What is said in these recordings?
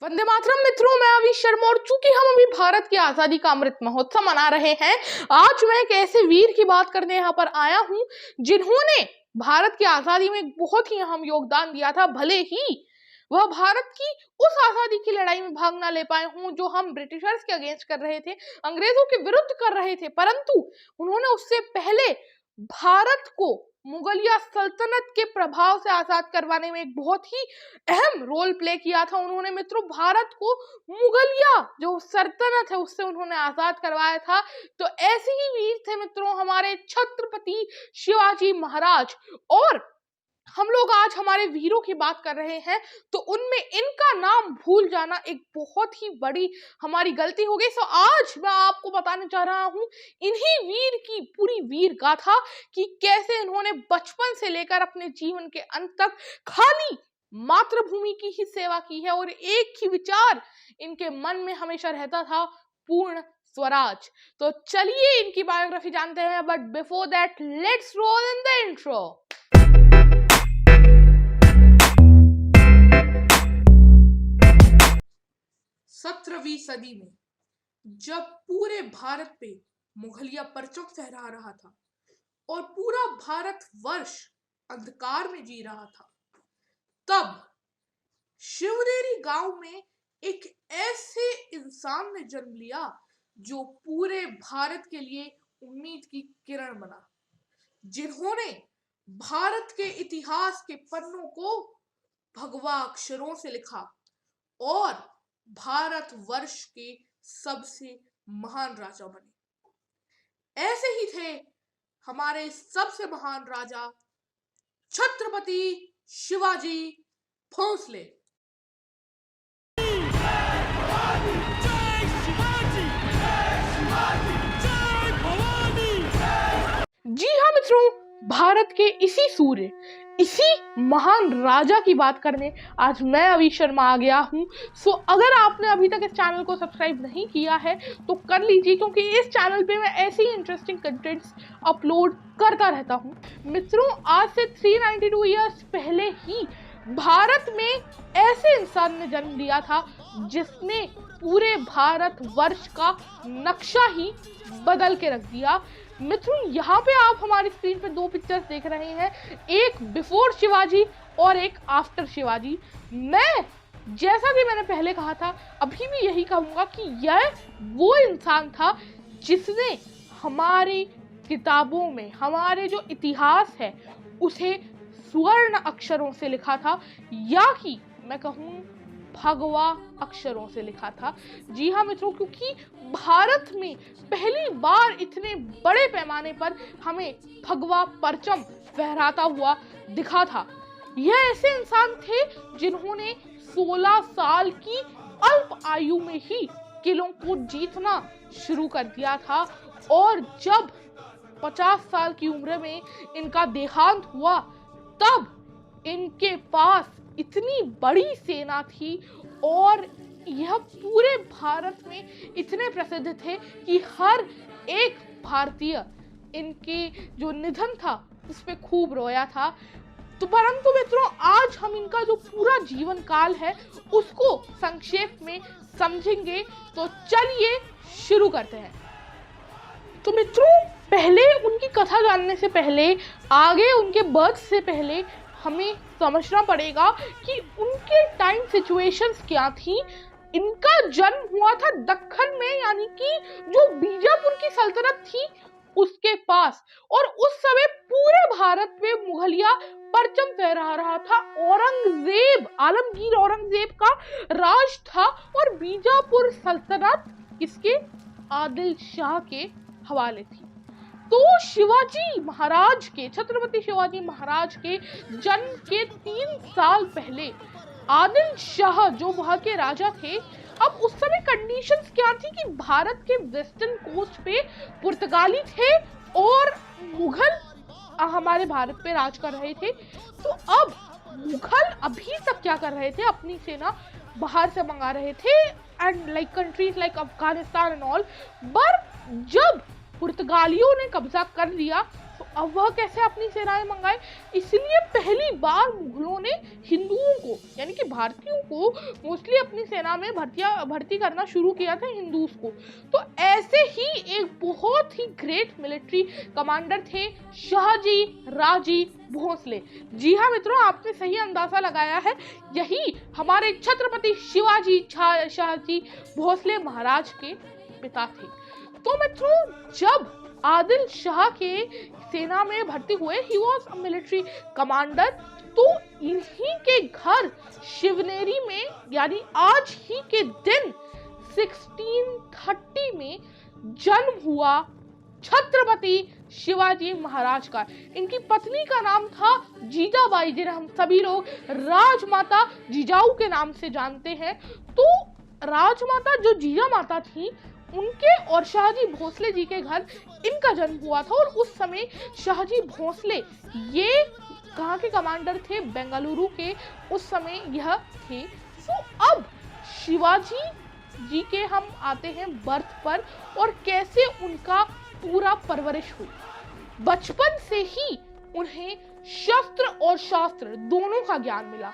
वंदे मातरम मित्रों, मैं अभी शर्मा। और चूंकि हम अभी भारत की आजादी का अमृत महोत्सव मना रहे हैं, आज मैं एक ऐसे वीर की बात करने यहाँ पर आया हूँ जिन्होंने भारत की आजादी में एक बहुत ही अहम योगदान दिया था। भले ही वह भारत की उस आजादी की लड़ाई में भाग ना ले पाए हों जो हम ब्रिटिशर्स के अगेंस्ट कर रहे थे, अंग्रेजों के विरुद्ध कर रहे थे, परंतु उन्होंने उससे पहले भारत को मुगलिया सल्तनत के प्रभाव से आजाद करवाने में एक बहुत ही अहम रोल प्ले किया था। उन्होंने मित्रों भारत को मुगलिया जो सल्तनत है उससे उन्होंने आजाद करवाया था। तो ऐसे ही वीर थे मित्रों हमारे छत्रपति शिवाजी महाराज। और हम लोग आज हमारे वीरों की बात कर रहे हैं तो उनमें इनका नाम भूल जाना एक बहुत ही बड़ी हमारी गलती हो गई। सो आज मैं आपको बताने जा रहा हूं इन्हीं वीर की पूरी वीर गाथा कि कैसे इन्होंने बचपन से लेकर अपने जीवन के अंत तक खाली मातृभूमि की ही सेवा की है और एक ही विचार इनके मन में हमेशा रहता था, पूर्ण स्वराज। तो चलिए इनकी बायोग्राफी जानते हैं, but before that let's roll in the intro. 17वीं सदी में जब पूरे भारत पे मुगलिया परचम फहरा रहा था और पूरा भारत वर्ष अंधकार में जी रहा था, तब शिवनेरी गांव में एक ऐसे इंसान ने जन्म लिया जो पूरे भारत के लिए उम्मीद की किरण बना, जिन्होंने भारत के इतिहास के पन्नों को भगवा अक्षरों से लिखा और भारत वर्ष के सबसे महान राजा बने। ऐसे ही थे हमारे सबसे महान राजा छत्रपति शिवाजी भोसले। जी हाँ मित्रों, भारत के इसी सूर्य, इसी महान राजा की बात करने आज मैं अभी शर्मा आ गया हूँ। सो अगर आपने अभी तक इस चैनल को सब्सक्राइब नहीं किया है तो कर लीजिए, क्योंकि इस चैनल पे मैं ऐसी ही इंटरेस्टिंग कंटेंट्स अपलोड करता रहता हूँ। मित्रों, आज से 392 ईयर्स पहले ही भारत में ऐसे इंसान ने जन्म लिया था जिसने पूरे भारत वर्ष का नक्शा ही बदल के रख दिया। मित्रों, यहाँ पे आप हमारी स्क्रीन पे दो पिक्चर्स देख रहे हैं, एक बिफोर शिवाजी और एक आफ्टर शिवाजी। मैं जैसा कि मैंने पहले कहा था, अभी भी यही कहूँगा कि यह वो इंसान था जिसने हमारी किताबों में हमारे जो इतिहास है उसे स्वर्ण अक्षरों से लिखा था, या कि मैं कहूँ भगवा अक्षरों से लिखा था। जी हाँ मित्रों, क्योंकि भारत में पहली बार इतने बड़े पैमाने पर हमें भगवा परचम फहराता हुआ दिखा था। यह ऐसे इंसान थे जिन्होंने 16 साल की अल्प आयु में ही किलों को जीतना शुरू कर दिया था और जब 50 साल की उम्र में इनका देहांत हुआ तब इनके पास इतनी बड़ी सेना थी और यह पूरे भारत में इतने प्रसिद्ध थे कि हर एक भारतीय इनके जो निधन था उस पे खूब रोया था। तो परंतु मित्रों, आज हम इनका जो पूरा जीवन काल है उसको संक्षेप में समझेंगे। तो चलिए शुरू करते हैं। तो मित्रों, पहले उनकी कथा जानने से पहले, आगे उनके बर्थ से पहले हमें समझना पड़ेगा कि उनके टाइम सिचुएशंस क्या थी। इनका जन्म हुआ था दक्कन में, यानी कि जो बीजापुर की सल्तनत थी उसके पास, और उस समय पूरे भारत में मुगलिया परचम फहरा रहा था। औरंगजेब, आलमगीर औरंगजेब का राज था और बीजापुर सल्तनत किसके? आदिल शाह के हवाले थी। तो शिवाजी महाराज के, छत्रपति शिवाजी महाराज के जन्म के 3 साल पहले आदिल शाह जो वहां के राजा थे, अब उस समय कंडीशंस क्या थी कि भारत के वेस्टर्न कोस्ट पे पुर्तगाली थे और मुगल हमारे भारत पे राज कर रहे थे। तो अब मुगल अभी तक क्या कर रहे थे, अपनी सेना बाहर से मंगा रहे थे and like countries like Afghanistan and all. पर जब पुर्तगालियों ने कब्जा कर लिया तो अब वह कैसे अपनी सेनाएं मंगाए? इसलिए पहली बार मुगलों ने हिंदुओं को यानी कि भारतीयों को मोस्टली अपनी सेना में भर्ती करना शुरू किया था, हिंदूज को। तो ऐसे ही एक बहुत ही ग्रेट मिलिट्री कमांडर थे शाहजी राजी भोसले। जी हाँ मित्रों, आपने सही अंदाजा लगाया है, यही हमारे छत्रपति शिवाजी शाहजी भोसले महाराज के पिता थे। तो मित्रों, जब आदिल शाह के सेना में भर्ती हुए, he was a military commander, तो इन्हीं के घर शिवनेरी में यानी आज ही के दिन 1630 में जन्म हुआ छत्रपति शिवाजी महाराज का। इनकी पत्नी का नाम था जीजाबाई, जिन्हें हम सभी लोग राजमाता जिजाऊ के नाम से जानते हैं। तो राजमाता जो जीजा माता थी, उनके और शाहजी भोसले जी के घर इनका जन्म हुआ था। और उस समय शाहजी भोसले ये कहाँ के कमांडर थे? बेंगलुरु के उस समय यह थे। तो अब शिवाजी जी के हम आते हैं बर्थ पर और कैसे उनका पूरा परवरिश हुई। बचपन से ही उन्हें शस्त्र और शास्त्र दोनों का ज्ञान मिला।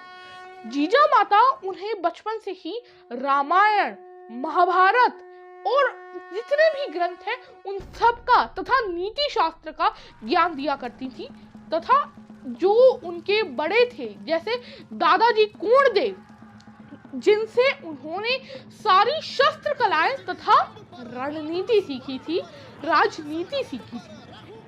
जीजा माता उन्हें बचपन से ही रामायण, महाभारत और जितने भी ग्रंथ हैं उन सब का तथा नीति शास्त्र का ज्ञान दिया करती थी। तथा जो उनके बड़े थे जैसे दादाजी कोंडदेव, जिनसे उन्होंने सारी शस्त्र कलाएं तथा रणनीति सीखी थी, राजनीति सीखी थी।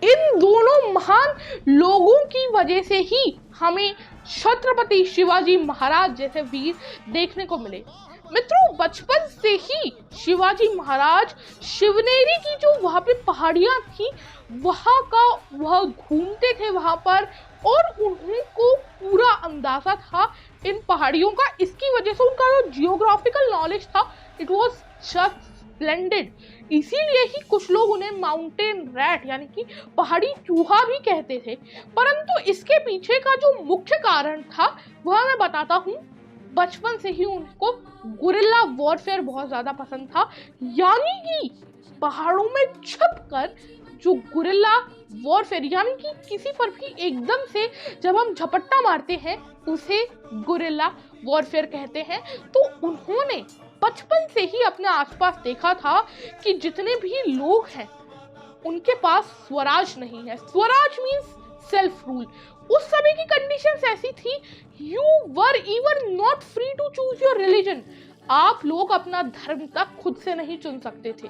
इन दोनों महान लोगों की वजह से ही हमें छत्रपति शिवाजी महाराज जैसे वीर देखने को मिले। मित्रों, बचपन से ही शिवाजी महाराज शिवनेरी की जो वहां पे पहाड़ियां थी वह घूमते थे वहां पर, और उनको पूरा अंदाजा था इन पहाड़ियों का। इसकी वजह से उनका जो जियोग्राफिकल नॉलेज था, इट वाज जस्ट स्प्लेंडेड। इसीलिए ही कुछ लोग उन्हें माउंटेन रैट यानी कि पहाड़ी चूहा भी कहते थे। परंतु इसके पीछे का जो मुख्य कारण था वह मैं बताता हूँ। बचपन से ही उनको गुरिल्ला वॉरफेयर बहुत ज्यादा पसंद था, यानी कि पहाड़ों में छुपकर जो गुरिल्ला वॉरफेयर यानी कि किसी पर भी एकदम से जब हम झपट्टा मारते हैं उसे गुरिल्ला वॉरफेयर कहते हैं। तो उन्होंने बचपन से ही अपने आसपास देखा था कि जितने भी लोग हैं उनके पास स्वराज नहीं है। Swaraj means self rule. उस समय की कंडीशंस ऐसी थी, you were even not free to choose your religion. आप लोग अपना धर्म तक खुद से नहीं चुन सकते थे।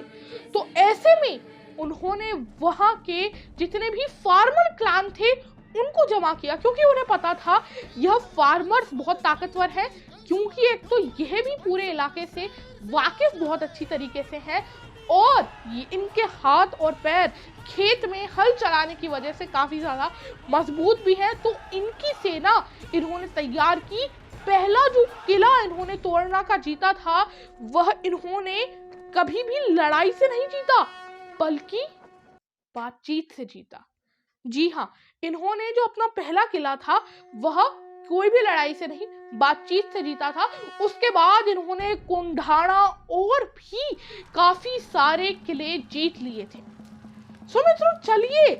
तो ऐसे में उन्होंने वहां के जितने भी फार्मर क्लान थे उनको जमा किया, क्योंकि उन्हें पता था यह फार्मर्स बहुत ताकतवर हैं, क्योंकि एक तो यह भी पूरे इलाके से वाकिफ बहुत अच्छी तरीके से हैं और इनके हाथ और पैर खेत में हल चलाने की वजह से काफी ज्यादा मजबूत भी है। तो इनकी सेना इन्होंने तैयार की। पहला जो किला इन्होंने तोड़ना का जीता था वह इन्होंने कभी भी लड़ाई से नहीं जीता बल्कि बातचीत से जीता। जी हाँ, इन्होंने जो अपना पहला किला था वह कोई भी लड़ाई से नहीं, बातचीत से जीता था। उसके बाद इन्होंने कोंढाणा और भी काफी सारे किले जीत लिए थे। सो मित्रों, चलिए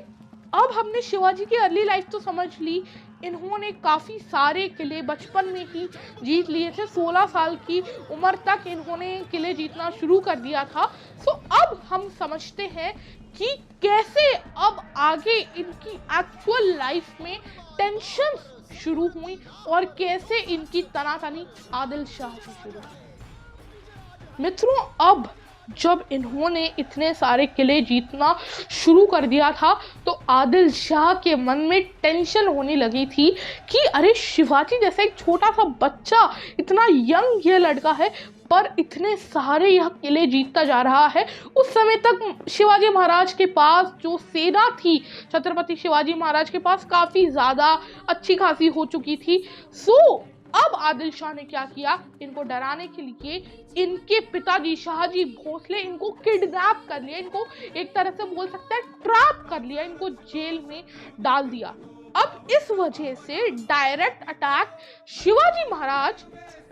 अब हमने शिवाजी की अर्ली लाइफ तो समझ ली। इन्होंने काफी सारे किले बचपन में ही जीत लिए थे। 16 साल की उम्र तक इन्होंने किले जीतना शुरू कर दिया था। सो अब हम समझते हैं कि कैसे अब आगे इनकी एक्चुअल लाइफ में टेंशन शुरू हुई और कैसे इनकी तनातनी आदिल शाह से शुरू हुई। मित्रों, अब जब इन्होंने इतने सारे किले जीतना शुरू कर दिया था तो आदिल शाह के मन में टेंशन होने लगी थी कि अरे, शिवाजी जैसा एक छोटा सा बच्चा, इतना यंग ये लड़का है, पर इतने सारे यह किले जीतता जा रहा है। उस समय तक शिवाजी महाराज के पास जो सेना थी, छत्रपति शिवाजी महाराज के पास काफी ज्यादा अच्छी खासी हो चुकी थी। सो अब आदिल शाह ने क्या किया, इनको डराने के लिए इनके पिताजी शाहजी भोसले इनको किडनैप कर लिया, इनको एक तरह से बोल सकते हैं ट्रैप कर लिया, इनको जेल में डाल दिया। अब इस वजह से डायरेक्ट अटैक शिवाजी महाराज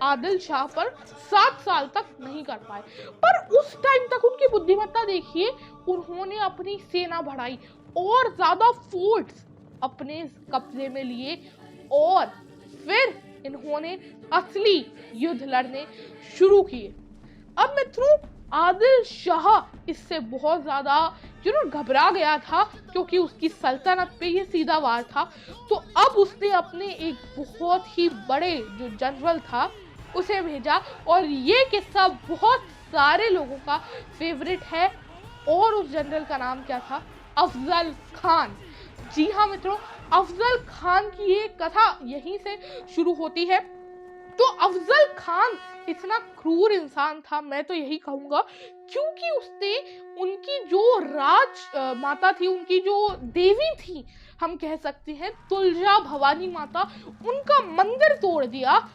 आदिल शाह पर 7 साल तक नहीं कर पाए। पर उस टाइम तक उनकी बुद्धिमत्ता देखिए, उन्होंने अपनी सेना बढ़ाई, और ज्यादा फोर्ट्स अपने कब्जे में लिए और फिर इन्होंने असली युद्ध लड़ने शुरू किए। अब मित्रों, आदिल शाह इससे बहुत ज्यादा घबरा गया था, क्योंकि उसकी सल्तनत पे ये सीधा वार था। तो अब उसने अपने एक बहुत ही बड़े जो जनरल था उसे भेजा, और ये किस्सा बहुत सारे लोगों का फेवरेट है। और उस जनरल का नाम क्या था? अफजल खान। जी हाँ मित्रों, अफजल खान की ये कथा यहीं से शुरू होती है। तो अफजल खान इतना क्रूर इंसान था, मैं तो यही कहूंगा, क्योंकि उसने उनकी जो राज माता थी, उनकी जो देवी थी, हम कह सकते हैं तुलजा भवानी माता, उनका मंदिर तोड़ दिया।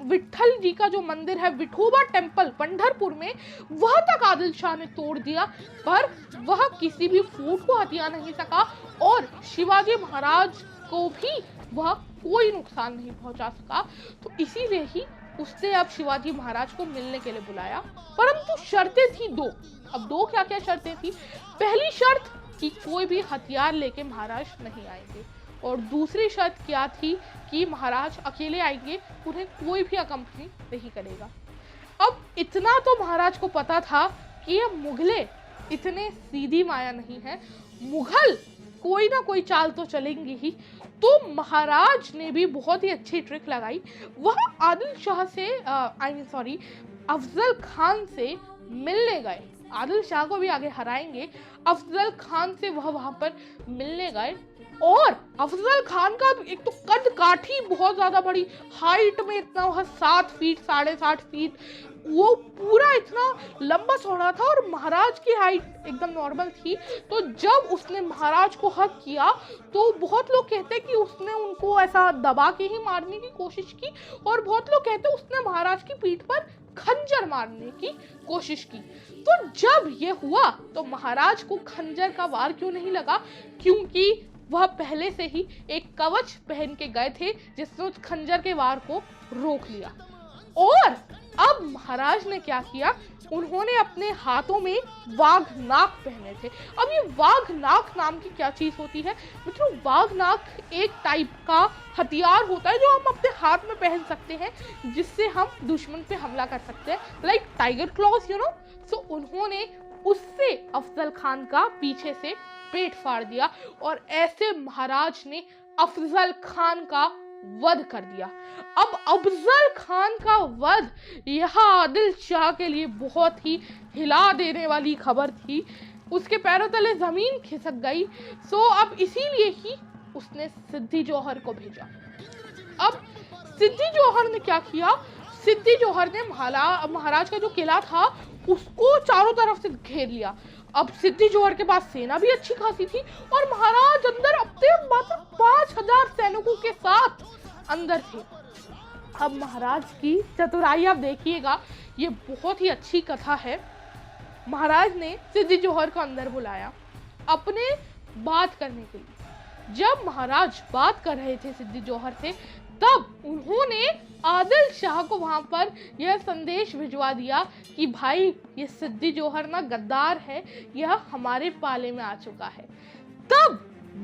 विठल जी का जो मंदिर है, विठोबा टेम्पल पंढरपुर में, वह तक आदिल शाह ने तोड़ दिया, पर वह किसी भी फोर्ट को हथिया नहीं सका और शिवाजी महाराज को भी वह कोई नुकसान नहीं पहुंचा सका। तो इसीलिए ही उसने अब शिवाजी महाराज को मिलने के लिए बुलाया, परंतु शर्तें थी दो। अब दो क्या क्या शर्तें थी? पहली शर्त कि कोई भी हथियार लेके महाराज नहीं आएंगे, और दूसरी शर्त क्या थी कि महाराज अकेले आएंगे, उन्हें कोई भी अकम्पनी नहीं करेगा। अब इतना तो महाराज को पता था कि ये मुगले इतने सीधी माया नहीं है, मुगल कोई ना कोई चाल तो चलेंगे ही। तो महाराज ने भी बहुत ही अच्छी ट्रिक लगाई। वह आदिल शाह से अफजल खान से मिलने गए। आदिल शाह को भी आगे हराएंगे, अफजल खान से वह वहां पर मिलने गए। और अफजल खान का एक तो कद काठी बहुत ज्यादा बड़ी, हाइट में इतना, वह 7 फीट 7.5 फीट, वो पूरा इतना लंबा चौड़ा था, और महाराज की हाइट एकदम नॉर्मल थी। तो जब उसने महाराज को हक किया, तो बहुत लोग कहते हैं कि उसने उनको ऐसा दबा के ही मारने की कोशिश की, और बहुत लोग कहते हैं उसने महाराज की पीठ पर खंजर मारने की कोशिश की। तो जब ये हुआ तो महाराज को खंजर का वार क्यों नहीं लगा? क्योंकि वह पहले से ही एक कवच पहन के गए थे, जिसने उस खंजर के वार को रोक लिया। और अब महाराज ने क्या किया? उन्होंने अपने हाथों में वाघनाक पहने थे। अब ये वाघनाक नाम की क्या चीज होती है मित्रों? वाघनाक एक टाइप का हथियार होता है जो हम अपने हाथ में पहन सकते हैं, जिससे हम दुश्मन पे हमला कर सकते हैं, लाइक टाइगर क्लॉज, सो उन्होंने उससे अफजल खान का पीछे से पेट फाड़ दिया, और ऐसे महाराज ने अफजल खान का वध कर दिया। अब अफजल खान का वध यह आदिल शाह के लिए बहुत ही हिला देने वाली खबर थी। उसके पैरों तले जमीन खिसक गई। सो अब इसीलिए ही उसने सिद्दी जौहर को भेजा। अब सिद्दी जौहर ने क्या किया? सिद्दी जौहर ने महाराज का जो किला था उसको चारों तरफ से घेर लिया। अब सिद्दी जौहर के पास सेना भी अच्छी खासी थी, और महाराज अंदर अपने मात्र 5000 सैनिकों के साथ अंदर थे। अब महाराज की चतुराई आप देखिएगा, ये बहुत ही अच्छी कथा है। महाराज ने सिद्दी जौहर को अंदर बुलाया अपने बात करने के लिए। जब महाराज बात कर रहे थे सिद्दी जौहर से, तब उन्होंने आदिल शाह को वहां पर यह संदेश भिजवा दिया कि भाई, ये सिद्दी जौहर ना गद्दार है, यह हमारे पाले में आ चुका है। तब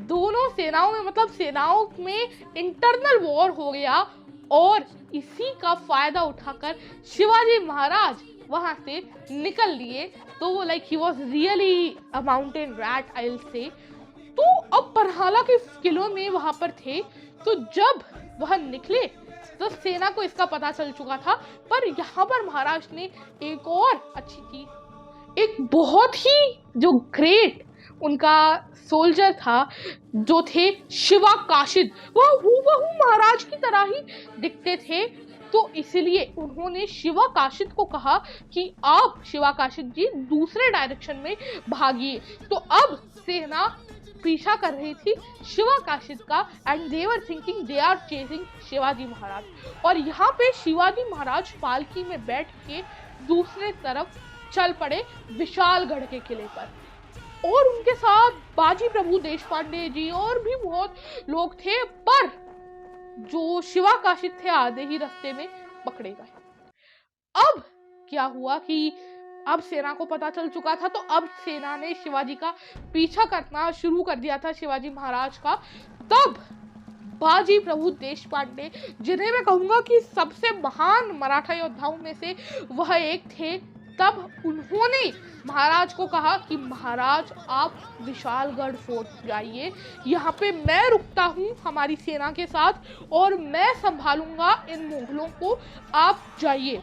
दोनों सेनाओं में, मतलब सेनाओं में इंटरनल वॉर हो गया, और इसी का फायदा उठाकर शिवाजी महाराज वहां से निकल लिए। तो like he was really a mountain rat, I will say. तो अब परहाला के किलों में वहां पर थे। तो जब वह निकले तो सेना को इसका पता चल चुका था, पर यहाँ पर महाराज ने एक और अच्छी चीज, एक बहुत ही जो ग्रेट उनका सोल्जर था, जो थे शिवा काशिद, वह हूबहू महाराज की तरह ही दिखते थे। तो इसलिए उन्होंने शिवा काशिद को कहा कि आप शिवा काशिद जी दूसरे डायरेक्शन में भागिए। तो अब सेना पीछा कर रही थी शिवा काशिद का, and they were thinking they are chasing Shivaji Maharaj. और यहाँ पे शिवाजी महाराज पालकी में बैठ के दूसरे तरफ चल पड़े विशालगढ़ के किले पर, और उनके साथ बाजी प्रभु देशपांडे जी और भी बहुत लोग थे। पर जो शिवा काशिद थे आधे ही रास्ते में पकड़े गए। अब क्या हुआ कि अब सेना को पता चल चुका था, तो अब सेना ने शिवाजी का पीछा करना शुरू कर दिया था, शिवाजी महाराज का। तब बाजी प्रभु देशपांडे, जिन्हें मैं कहूंगा कि सबसे महान मराठा योद्धाओं में से वह एक थे, तब उन्होंने महाराज को कहा कि महाराज आप विशालगढ़ फोर्ट जाइए, यहाँ पे मैं रुकता हूँ हमारी सेना के साथ और मैं संभालूंगा इन मुगलों को, आप जाइए।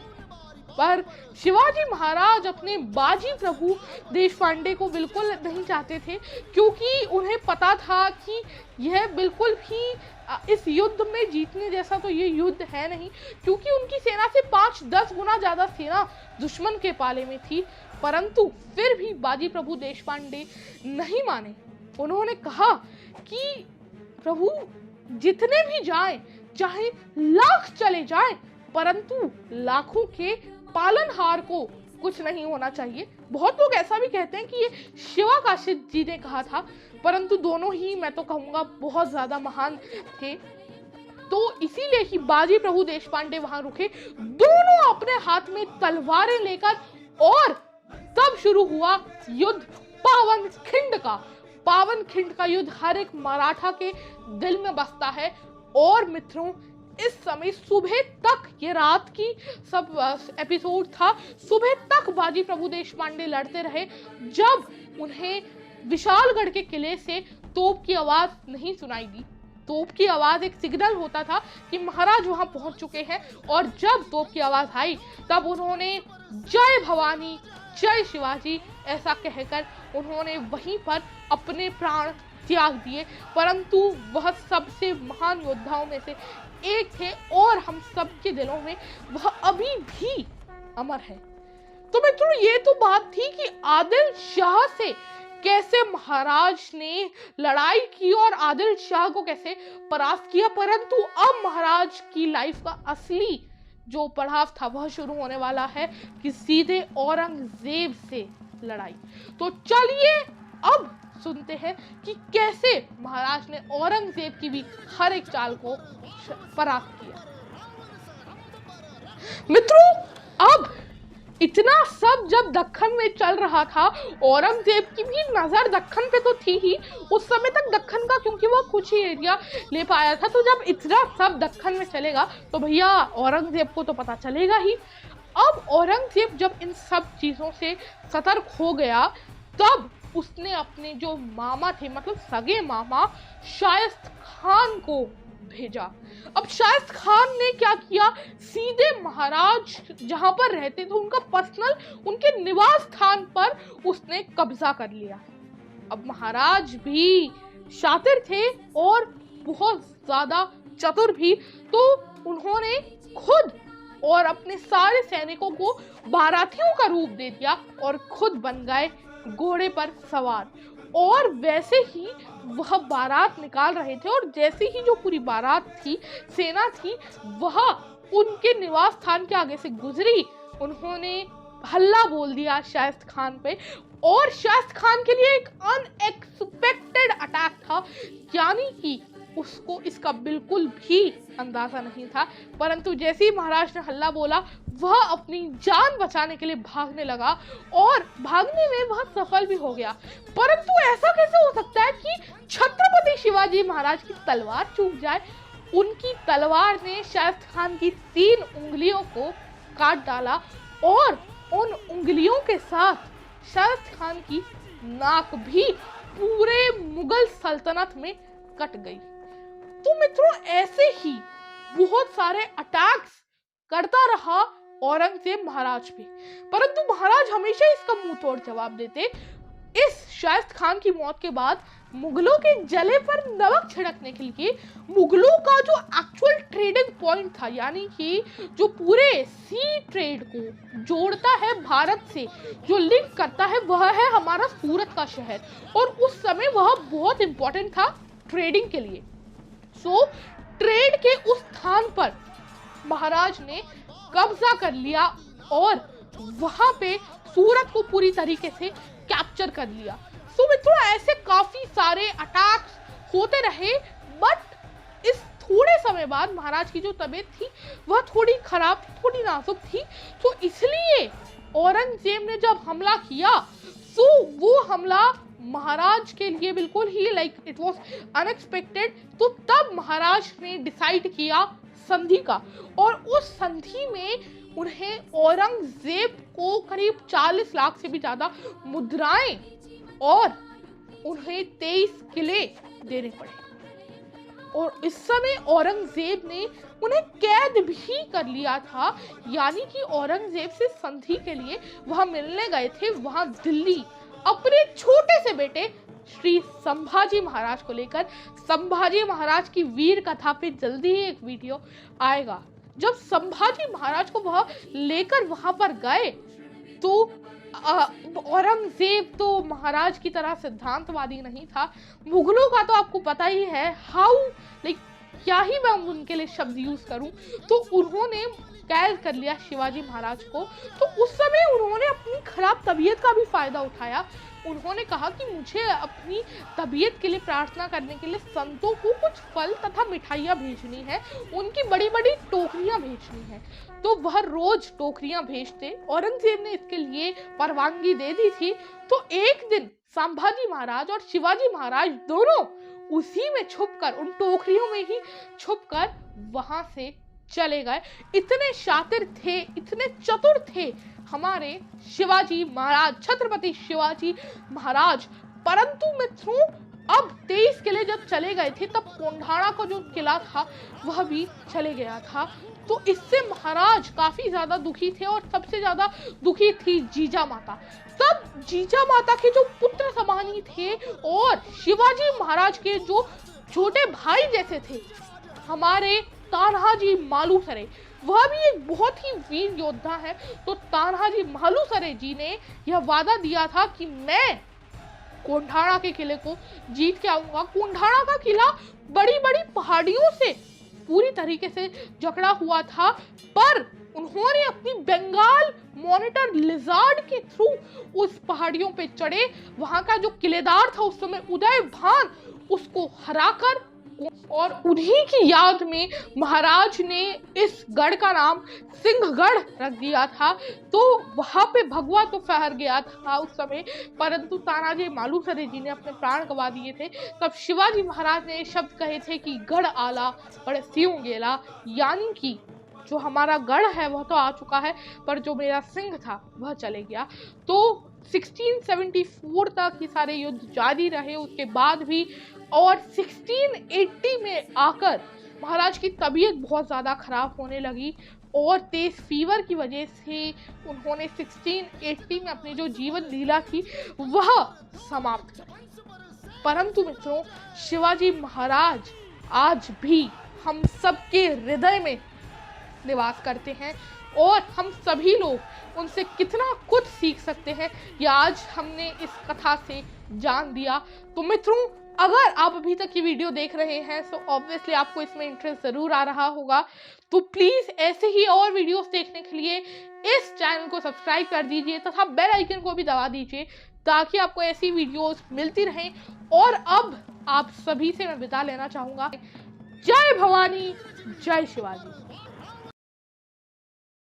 पर शिवाजी महाराज अपने बाजी प्रभु देशपांडे को बिल्कुल नहीं चाहते थे, क्योंकि उन्हें पता था कि यह बिल्कुल भी इस युद्ध में जीतने जैसा तो ये युद्ध है नहीं, क्योंकि उनकी सेना से 5-10 गुना ज्यादा सेना दुश्मन के पाले में थी। परंतु फिर भी बाजी प्रभु देशपांडे नहीं माने। उन्होंने कहा कि प्रभु जितने भी जाएं, चाहे लाख चले जाएं, परंतु लाखों के पालनहार को कुछ नहीं होना चाहिए। बहुत लोग ऐसा भी कहते हैं कि ये शिवाकाशित जी ने कहा था, परंतु दोनों ही मैं तो कहूंगा बहुत ज्यादा महान थे। तो इसीलिए ही बाजी प्रभु देशपांडे वहां रुके, दोनों अपने हाथ में तलवारें लेकर, और तब शुरू हुआ युद्ध पावनखिंड का। पावनखिंड का युद्ध हर एक मराठा के दिल में बसता है। और मित्रों, इस समय सुबह तक, ये रात की सब एपिसोड था, सुबह तक बाजी प्रभु देशपांडे लड़ते रहे, जब उन्हें विशालगढ़ के किले से तोप की आवाज नहीं सुनाई दी। तोप की आवाज एक सिग्नल होता था कि महाराज वहां पहुंच चुके हैं, और जब तोप की आवाज आई तब उन्होंने जय भवानी जय शिवाजी ऐसा कहकर उन्होंने वहीं पर अपने प्राण त्याग दिए। परंतु वह सबसे महान योद्धाओं में से एक थे, और हम सबके दिलों में वह अभी भी अमर है। तो मित्रों, ये तो बात थी कि आदिल शाह से कैसे महाराज ने लड़ाई की और आदिल शाह को कैसे परास्त किया। परंतु अब महाराज की लाइफ का असली जो पड़ाव था वह शुरू होने वाला है कि सीधे औरंगजेब से लड़ाई। तो चलिए अब सुनते हैं कि कैसे महाराज ने औरंगजेब की भी हर एक चाल को परास्त किया। मित्रों, अब इतना सब जब दक्कन में चल रहा था, औरंगजेब की भी नजर दक्कन पे तो थी ही उस समय तक दक्कन का, क्योंकि वो कुछ ही एरिया ले पाया था। तो जब इतना सब दक्कन में चलेगा तो भैया औरंगजेब को तो पता चलेगा ही। अब औरंगजेब जब इन सब चीजों से सतर्क हो गया, तब उसने अपने जो मामा थे, मतलब सगे मामा शायस्त खान को भेजा। अब शायस्त खान ने क्या किया, सीधे महाराज जहां पर रहते थे उनका पर्सनल, उनके निवास स्थान पर उसने कब्जा कर लिया। अब महाराज भी शातिर थे और बहुत ज्यादा चतुर भी, तो उन्होंने खुद और अपने सारे सैनिकों को बारातियों का रूप दे दिया और खुद बन गए घोड़े पर सवार। और वैसे ही वह बारात निकाल रहे थे, और जैसे ही जो पूरी बारात थी, सेना थी, वह उनके निवास स्थान के आगे से गुजरी, उन्होंने हल्ला बोल दिया शायस्त खान पे। और शायस्त खान के लिए एक अनएक्सपेक्टेड अटैक था, यानी कि उसको इसका बिल्कुल भी अंदाजा नहीं था। परंतु जैसे ही महाराज ने हल्ला बोला, वह अपनी जान बचाने के लिए भागने लगा, और भागने में वह सफल भी हो गया। परंतु ऐसा कैसे हो सकता है कि छत्रपति शिवाजी महाराज की तलवार चूक जाए। उनकी तलवार ने शायस्त खान की 3 उंगलियों को काट डाला, और उन उंगलियों के साथ शायस्त खान की नाक भी पूरे मुगल सल्तनत में कट गई। तो मित्रों, ऐसे ही बहुत सारे अटैक्स करता रहा औरंगजेब महाराज पे, परंतु महाराज हमेशा इसका मुंह तोड़ जवाब देते। इस शायस्त खान की मौत के बाद मुगलों के जले पर नमक छिड़कने के लिए मुगलों का जो एक्चुअल ट्रेडिंग पॉइंट था, यानी कि जो पूरे सी ट्रेड को जोड़ता है भारत से, जो लिंक करता है, वह है हमारा सूरत का शहर। और उस समय वह बहुत इंपॉर्टेंट था ट्रेडिंग के लिए। सो ट्रेड के उस स्थान पर महाराज ने कब्जा कर लिया और वहां पे सूरत को पूरी तरीके से कैप्चर कर लिया। सो मित्रों, ऐसे काफी सारे अटैक्स होते रहे, बट इस थोड़े समय बाद महाराज की जो तबीयत थी वह थोड़ी खराब, थोड़ी नाजुक थी। तो इसलिए औरंगजेब ने जब हमला किया तो वो हमला महाराज के लिए बिल्कुल ही इट वाज अनएक्सपेक्टेड। तो तब महाराज ने डिसाइड किया संधि का, और उस संधि में उन्हें औरंगजेब को करीब 40 लाख से भी ज्यादा मुद्राएं और उन्हें 23 किले देने पड़े। और इस समय औरंगजेब ने उन्हें कैद भी कर लिया था, यानी कि औरंगजेब से संधि के लिए वहां मिलने गए थे वहां दिल्ली अपने छोटे से बेटे श्री संभाजी महाराज को लेकर। संभाजी महाराज की वीर कथा पे जल्दी ही एक वीडियो आएगा। जब संभाजी महाराज को वह लेकर वहां पर गए तो औरंगजेब तो महाराज की तरह सिद्धांतवादी नहीं था। मुगलों का तो आपको पता ही है क्या ही मैं उनके लिए शब्द यूज करूं। तो उन्होंने कैद कर लिया शिवाजी महाराज को। तो उस समय उन्होंने अपनी खराब तबीयत का भी फायदा उठाया। उन्होंने कहा कि मुझे अपनी तबीयत के लिए प्रार्थना करने के लिए संतों को कुछ फल तथा मिठाइयाँ भेजनी है, उनकी बड़ी बड़ी टोकरियाँ भेजनी है। तो वह रोज टोकरियाँ भेजते। औरंगजेब ने इसके लिए परवानगी दे दी थी। तो एक दिन संभाजी महाराज और शिवाजी महाराज दोनों उसी में छुपकर, उन टोकरियों में ही छुपकर वहां से चले गए। इतने शातिर थे, इतने चतुर थे हमारे शिवाजी महाराज, छत्रपति शिवाजी महाराज। परंतु मित्रों, अब 23 किले जब चले गए थे तब कोंढाणा का जो किला था वह भी चले गया था। तो इससे महाराज काफी ज्यादा दुखी थे और सबसे ज्यादा दुखी थी जीजा माता। तब जीजा माता के जो पुत्र समानी थे और शिवाजी महाराज के जो छोटे भाई जैसे थे हमारे तान्हाजी मालुसरे, वह भी एक बहुत ही वीर योद्धा है। तो तान्हाजी मालुसरे जी ने यह वादा दिया था कि मैं कोंढाणा के किले को जीत के आऊंगा। कोंढाणा का किला बड़ी बड़ी पहाड़ियों से पूरी तरीके से जकड़ा हुआ था, पर उन्होंने अपनी बंगाल मॉनिटर लिजार्ड के थ्रू उस पहाड़ियों पे चढ़े। वहां का जो किलेदार था उस समय उदय भान, उसको हराकर, और उन्हीं की याद में महाराज ने इस गढ़ का नाम सिंहगढ़ रख दिया था। तो वहां पे भगवा तो फहर गया था उस समय, परंतु तानाजी मालुसरे जी ने अपने प्राण गंवा दिए थे। तब शिवाजी महाराज ने शब्द कहे थे कि गढ़ आला बड़े सिंह गेला, यानी कि जो हमारा गढ़ है वह तो आ चुका है, पर जो मेरा सिंह था वह चले गया। तो 1674 तक ये सारे युद्ध जारी रहे उसके बाद भी, और 1680 में आकर महाराज की तबीयत बहुत ज़्यादा खराब होने लगी और तेज फीवर की वजह से उन्होंने 1680 में अपनी जो जीवन लीला थी वह समाप्त कर। परंतु मित्रों, शिवाजी महाराज आज भी हम सबके हृदय में निवास करते हैं और हम सभी लोग उनसे कितना कुछ सीख सकते हैं यह आज हमने इस कथा से जान दिया। तो मित्रों, अगर आप अभी तक ये वीडियो देख रहे हैं तो ऑब्वियसली आपको इसमें इंटरेस्ट जरूर आ रहा होगा। तो प्लीज ऐसे ही और वीडियोस देखने के लिए इस चैनल को सब्सक्राइब कर दीजिए तथा बेल आइकन को भी दबा दीजिए ताकि आपको ऐसी वीडियोस मिलती रहें। और अब आप सभी से मैं विदा लेना चाहूंगा। जय भवानी, जय शिवाजी।